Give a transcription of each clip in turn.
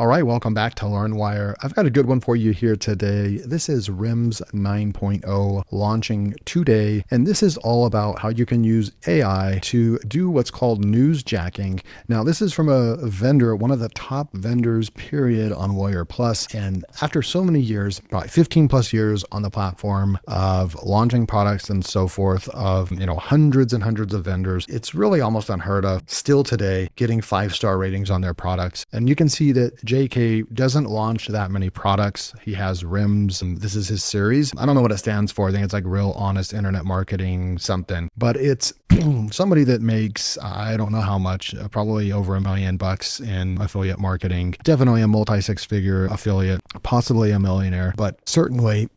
All right, welcome back to LearnWire. I've got a good one for you here today. This is RHIMS 9.0 launching today, and this is all about how you can use AI to do what's called newsjacking. Now, this is from a vendor, one of the top vendors, period, on Warrior Plus. And after so many years, probably 15 plus years on the platform of launching products and so forth, of hundreds and hundreds of vendors, it's really almost unheard of still today getting 5-star ratings on their products. And you can see that JayKay doesn't launch that many products. He has RHIMS, and this is his series. I don't know what it stands for. I think it's like Real Honest Internet Marketing something, but it's somebody that makes, I don't know how much, probably over $1 million in affiliate marketing, definitely a multi-6-figure affiliate, possibly a millionaire, but certainly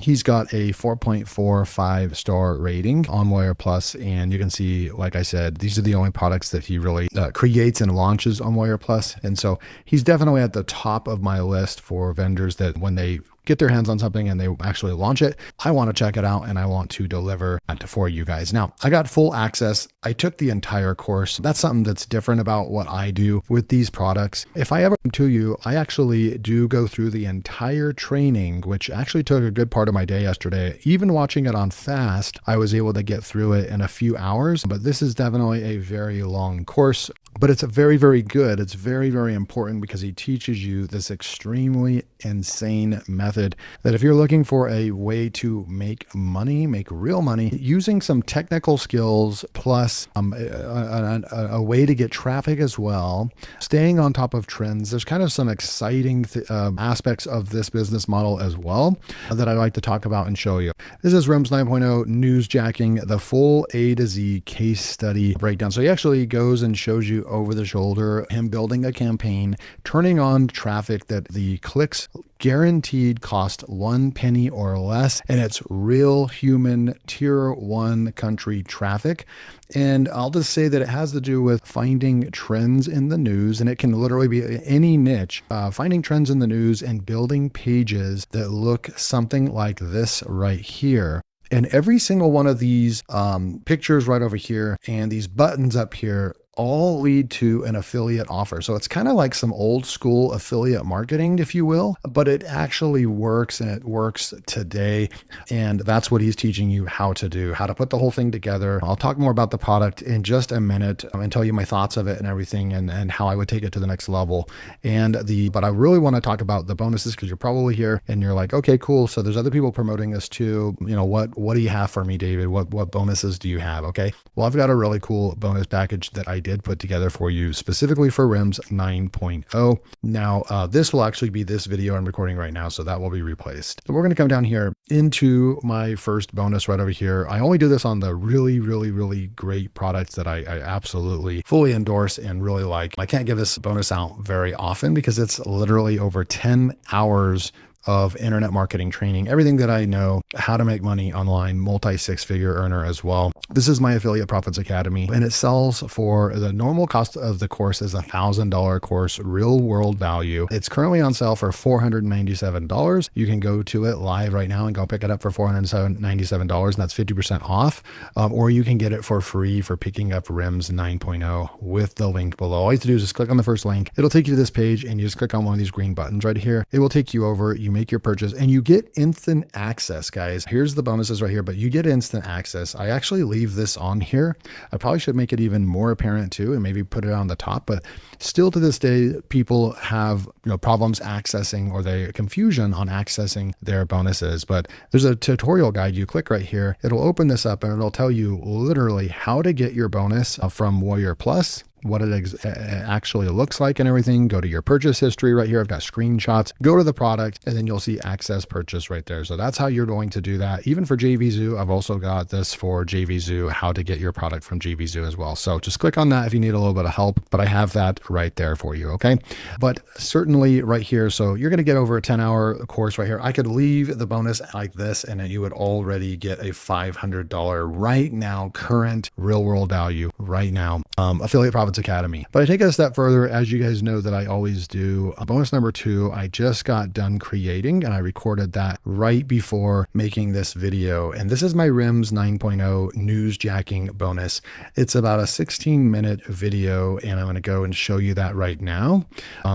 he's got a 4.45-star rating on Warrior Plus. And you can see, like I said, these are the only products that he really creates and launches on Warrior Plus. And so he's definitely at the top of my list for vendors that when they get their hands on something and they actually launch it, I want to check it out and I want to deliver for you guys. Now, I got full access. I took the entire course. That's something that's different about what I do with these products. If I ever come to you, I actually do go through the entire training, which actually took a good part of my day yesterday. Even watching it on fast, I was able to get through it in a few hours, but this is definitely a very long course. But it's very, very good. It's very, very important because he teaches you this extremely insane method that if you're looking for a way to make money, make real money, using some technical skills plus a way to get traffic as well, staying on top of trends, there's kind of some exciting aspects of this business model as well that I'd like to talk about and show you. This is RHIMS 9.0 newsjacking, the full A to Z case study breakdown. So he actually goes and shows you over the shoulder, him building a campaign, turning on traffic that the clicks guaranteed cost 1 penny or less, and it's real human tier 1 country traffic. And I'll just say that it has to do with finding trends in the news, and it can literally be any niche, finding trends in the news and building pages that look something like this right here. And every single one of these pictures right over here and these buttons up here all lead to an affiliate offer. So it's kind of like some old school affiliate marketing, if you will, but it actually works, and it works today. And that's what he's teaching you how to do, how to put the whole thing together. I'll talk more about the product in just a minute and tell you my thoughts of it and everything, and how I would take it to the next level. But I really want to talk about the bonuses because you're probably here and you're like, okay, cool. So there's other people promoting this too. What do you have for me, David? What bonuses do you have? Okay. Well, I've got a really cool bonus package that I did put together for you specifically for RHIMS 9.0. Now, this will actually be this video I'm recording right now, so that will be replaced. So we're going to come down here into my first bonus right over here. I only do this on the really, really, really great products that I absolutely fully endorse and really like. I can't give this bonus out very often because it's literally over 10 hours of internet marketing training, everything that I know, how to make money online, multi-6-figure earner as well. This is my Affiliate Profits Academy, and it sells for the normal cost of the course is $1,000 course, real world value. It's currently on sale for $497. You can go to it live right now and go pick it up for $497, and that's 50% off. Or you can get it for free for picking up RHIMS 9.0 with the link below. All you have to do is just click on the first link. It'll take you to this page, and you just click on one of these green buttons right here. It will take you over. You make your purchase and you get instant access, guys. Here's the bonuses right here, but you get instant access. I actually leave this on here. I probably should make it even more apparent too, and maybe put it on the top, but still to this day, people have problems accessing, or the confusion on accessing their bonuses. But there's a tutorial guide. You click right here, it'll open this up and it'll tell you literally how to get your bonus from Warrior Plus, what it actually looks like and everything. Go to your purchase history right here. I've got screenshots. Go to the product and then you'll see access purchase right there. So that's how you're going to do that. Even for JVZoo, I've also got this for JVZoo, how to get your product from JVZoo as well. So just click on that if you need a little bit of help, but I have that right there for you. Okay. But certainly right here. So you're going to get over a 10-hour course right here. I could leave the bonus like this and then you would already get a $500 right now, current real world value right now. Affiliate Profits Bonus Academy. But I take it a step further, as you guys know that I always do. Bonus number 2, I just got done creating, and I recorded that right before making this video. And this is my RHIMS 9.0 newsjacking bonus. It's about a 16-minute video, and I'm going to go and show you that right now.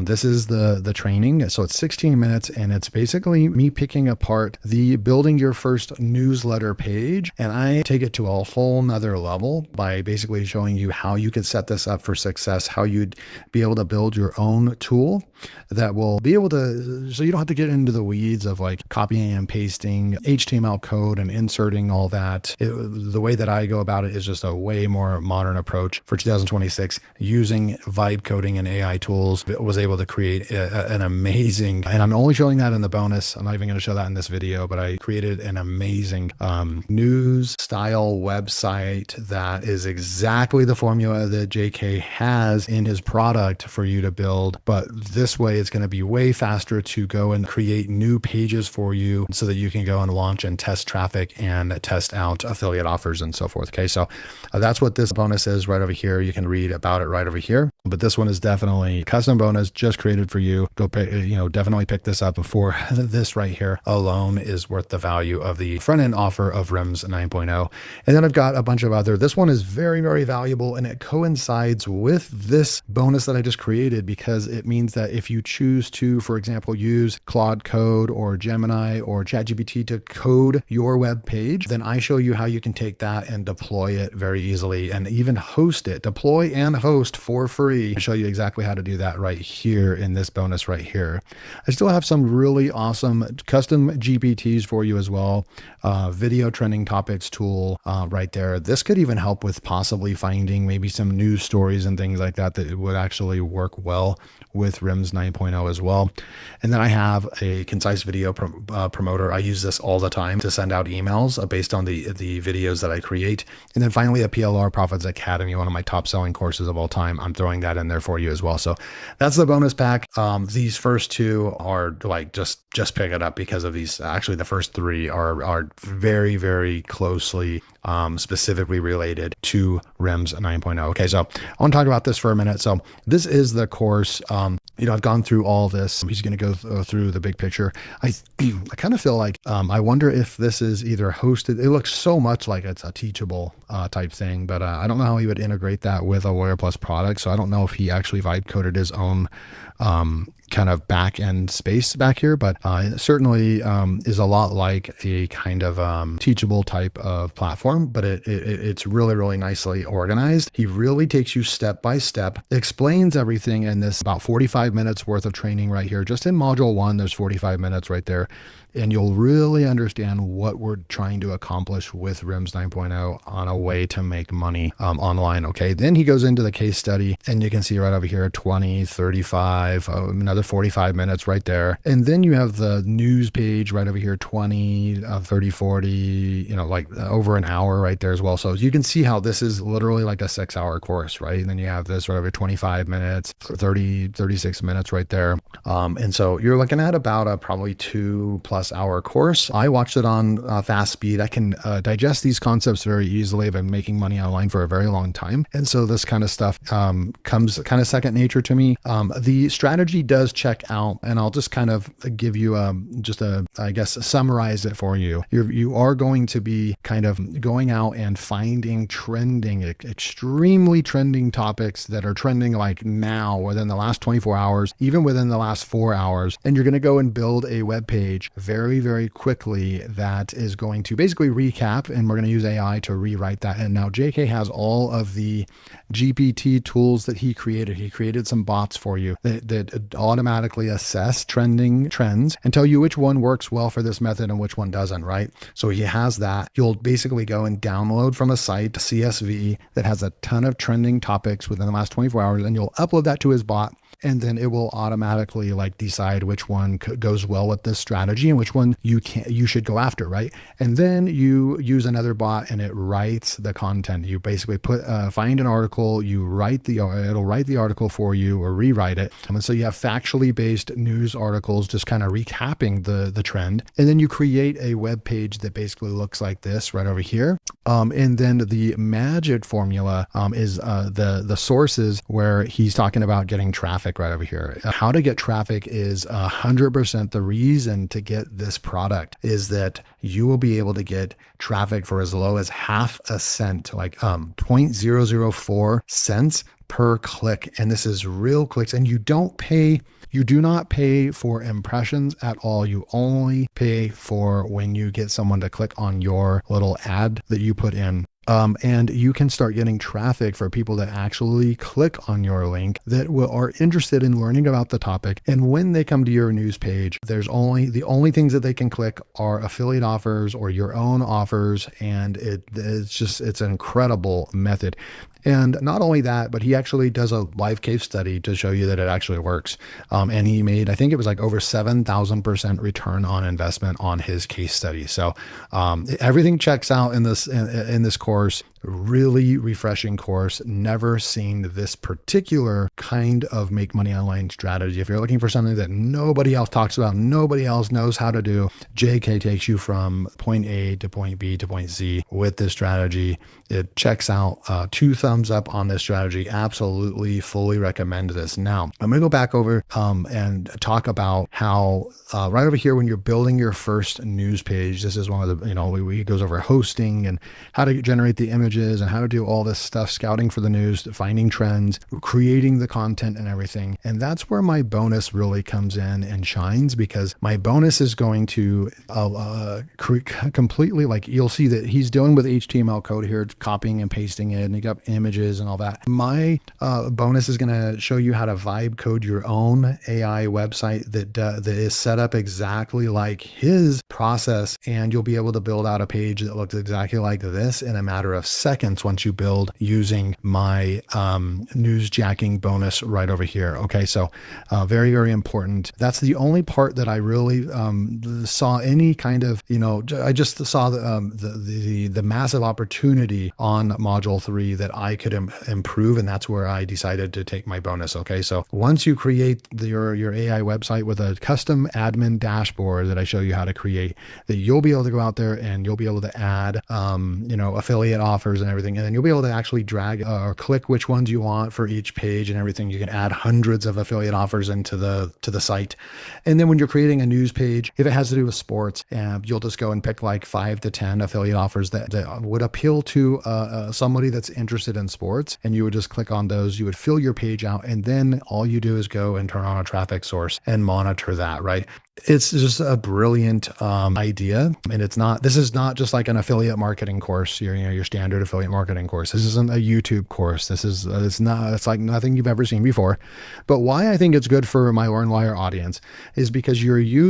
This is the training. So it's 16 minutes, and it's basically me picking apart the building your first newsletter page. And I take it to a whole nother level by basically showing you how you could set this up for success, how you'd be able to build your own tool that will be able to, so you don't have to get into the weeds of like copying and pasting HTML code and inserting all that. The way that I go about it is just a way more modern approach for 2026 using vibe coding and AI tools. It was able to create an amazing, and I'm only showing that in the bonus. I'm not even going to show that in this video, but I created an amazing news style website that is exactly the formula that JayKay has in his product for you to build. But this way it's going to be way faster to go and create new pages for you so that you can go and launch and test traffic and test out affiliate offers and so forth. Okay, so that's what this bonus is right over here. You can read about it right over here. But this one is definitely custom bonus, just created for you. Go pay, definitely pick this up before this right here alone is worth the value of the front end offer of RHIMS 9.0. And then I've got a bunch of other, this one is very, very valuable, and it coincides with this bonus that I just created, because it means that if you choose to, for example, use Claude Code or Gemini or ChatGPT to code your web page, then I show you how you can take that and deploy it very easily and even host it, deploy and host for free. I show you exactly how to do that right here in this bonus right here. I still have some really awesome custom GPTs for you as well. Video trending topics tool right there. This could even help with possibly finding maybe some news stories and things like that that would actually work well with RHIMS 9.0 as well. And then I have a concise video promoter. I use this all the time to send out emails based on the videos that I create. And then finally, a PLR Profits Academy, one of my top selling courses of all time. I'm throwing that in there for you as well. So that's the bonus pack. These first two are like, just pick it up because of these. Actually, the first three are very, very closely specifically related to RHIMS 9.0. Okay, so I want to talk about this for a minute. So this is the course. I've gone through all this. He's going to go through the big picture. I kind of feel like I wonder if this is either hosted. It looks so much like it's a teachable type thing, but I don't know how he would integrate that with a Lawyer Plus product. So I don't know if he actually vibe coded his own kind of back end space back here, but it certainly is a lot like a kind of teachable type of platform, but it's really, really nicely organized. He really takes you step by step, explains everything in this about 45 minutes worth of training right here. Just in module 1, there's 45 minutes right there. And you'll really understand what we're trying to accomplish with RHIMS 9.0 on a way to make money online. Okay, then he goes into the case study, and you can see right over here 20, 35, another 45 minutes right there. And then you have the news page right over here, 20, 30, 40, like over an hour right there as well. So you can see how this is literally like a 6-hour course, right? And then you have this right over 25 minutes, 30, 36 minutes right there. And so you're looking at about a probably 2+ hour course. I watched it on fast speed. I can digest these concepts very easily. I've been making money online for a very long time. And so this kind of stuff comes kind of second nature to me. The strategy does check out, and I'll just kind of give you summarize it for you. You are going to be kind of going out and finding extremely trending topics that are trending like now within the last 24 hours, even within the last 4 hours. And you're going to go and build a web page very, very quickly that is going to basically recap, and we're going to use AI to rewrite that. And now JayKay has all of the GPT tools that he created. He created some bots for you that automatically assess trending trends and tell you which one works well for this method and which one doesn't, right? So he has that. You'll basically go and download from a site, CSV, that has a ton of trending topics within the last 24 hours, and you'll upload that to his bot. and then it will automatically like decide which one goes well with this strategy and which one you should go after, right? And then you use another bot and it writes the content. You basically find an article, it'll write the article for you or rewrite it. And so you have factually based news articles just kind of recapping the trend. And then you create a web page that basically looks like this right over here. And then the magic formula is the sources where he's talking about getting traffic right over here. How to get traffic is 100% the reason to get this product is that you will be able to get traffic for as low as half a cent, like 0.004 cents per click. And this is real clicks, and you do not pay for impressions at all. You only pay for when you get someone to click on your little ad that you put in. And you can start getting traffic for people that actually click on your link that are interested in learning about the topic. And when they come to your news page, the only things that they can click are affiliate offers or your own offers. And it's an incredible method. And not only that, but he actually does a live case study to show you that it actually works. And he made, I think it was like over 7,000% return on investment on his case study. So everything checks out in this course. Really refreshing course. Never seen this particular kind of make money online strategy. If you're looking for something that nobody else talks about, nobody else knows how to do, JayKay takes you from point A to point B to point Z with this strategy. It checks out. 2 thumbs up on this strategy. Absolutely, fully recommend this. Now, I'm going to go back over and talk about how right over here when you're building your first news page, this is one of the, he goes over hosting and how to generate the images and how to do all this stuff, scouting for the news, finding trends, creating the content and everything. And that's where my bonus really comes in and shines, because my bonus is going to completely, like, you'll see that he's dealing with HTML code here, copying and pasting it, and you got images and all that. My bonus is going to show you how to vibe code your own AI website that is set up exactly like his process, and you'll be able to build out a page that looks exactly like this in a matter of seconds once you build using my newsjacking bonus right over here. Okay, so very, very important. That's the only part that I really saw any kind of, I just saw the massive opportunity on module 3 that I could improve, and that's where I decided to take my bonus. Okay, so once you create your AI website with a custom admin dashboard that I show you how to create, that you'll be able to go out there and you'll be able to add affiliate offers and everything, and then you'll be able to actually drag or click which ones you want for each page and everything. You can add hundreds of affiliate offers into the site. And then when you're creating a news page, if it has to do with sports, you'll just go and pick like 5 to 10 affiliate offers that would appeal to somebody that's interested in sports, and you would just click on those. You would fill your page out, and then all you do is go and turn on a traffic source and monitor that, right? It's just a brilliant idea. And this is not just like an affiliate marketing course, your standard affiliate marketing course. This isn't a YouTube course. It's like nothing you've ever seen before. But why I think it's good for my LearnWire audience is because you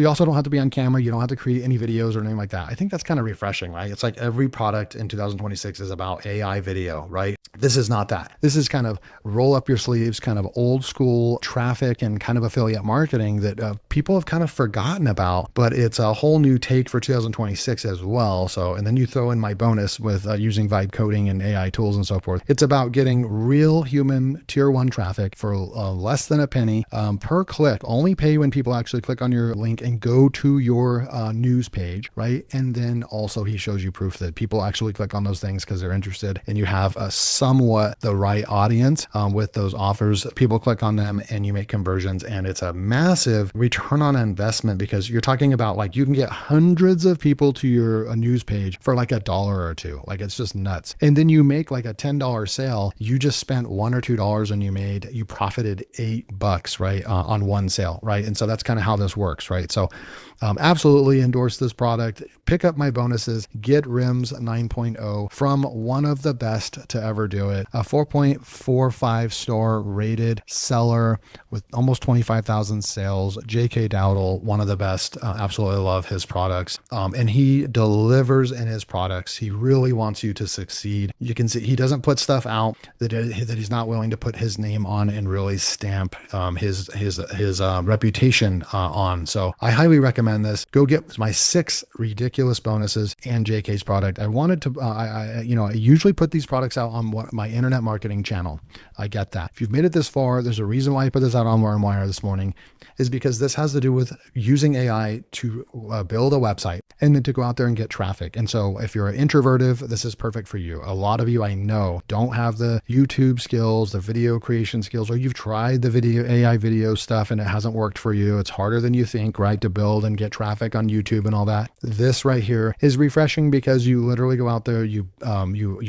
also don't have to be on camera. You don't have to create any videos or anything like that. I think that's kind of refreshing, right? It's like every product in 2026 is about AI video, right? This is not that. This is kind of roll up your sleeves, kind of old school traffic and kind of affiliate marketing that people have kind of forgotten about, but it's a whole new take for 2026 as well. So, and then you throw in my bonus with using vibe coding and AI tools and so forth. It's about getting real human tier 1 traffic for less than a penny per click. Only pay when people actually click on your link and go to your news page, right? And then also he shows you proof that people actually click on those things because they're interested, and you have somewhat the right audience with those offers. People click on them and you make conversions, and it's a massive return on investment, because you're talking about like you can get hundreds of people to your news page for like $1 or $2. Like, it's just nuts. And then you make like a $10 sale. You just spent $1 or $2 and you profited $8, right? On one sale, right? And so that's kind of how this works, right? So absolutely endorse this product. Pick up my bonuses. Get RHIMS 9.0 from one of the best to ever do do it. A 4.45 star rated seller with almost 25,000 sales. JayKay Dowdle, one of the best. Absolutely love his products. And he delivers in his products. He really wants you to succeed. You can see he doesn't put stuff out that he's not willing to put his name on and really stamp his reputation on. So I highly recommend this. Go get my 6 ridiculous bonuses and JayKay's product. I wanted to, I usually put these products out on my internet marketing channel. I get that. If you've made it this far, there's a reason why I put this out on RHIMS this morning, is because this has to do with using AI to build a website and then to go out there and get traffic. And so if you're introverted, this is perfect for you. A lot of you I know don't have the YouTube skills, the video creation skills, or you've tried the AI video stuff and it hasn't worked for you. It's harder than you think, right? To build and get traffic on YouTube and all that. This right here is refreshing because you literally go out there, you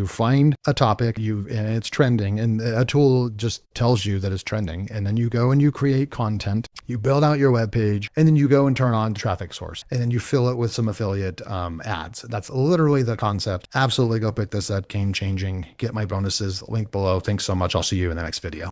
find a topic, and it's trending, and a tool just tells you that it's trending. And then you go and you create content, you build out your web page, and then you go and turn on the traffic source, and then you fill it with some affiliate ads. That's literally the concept. Absolutely go pick this up. Game changing. Get my bonuses. Link below. Thanks so much. I'll see you in the next video.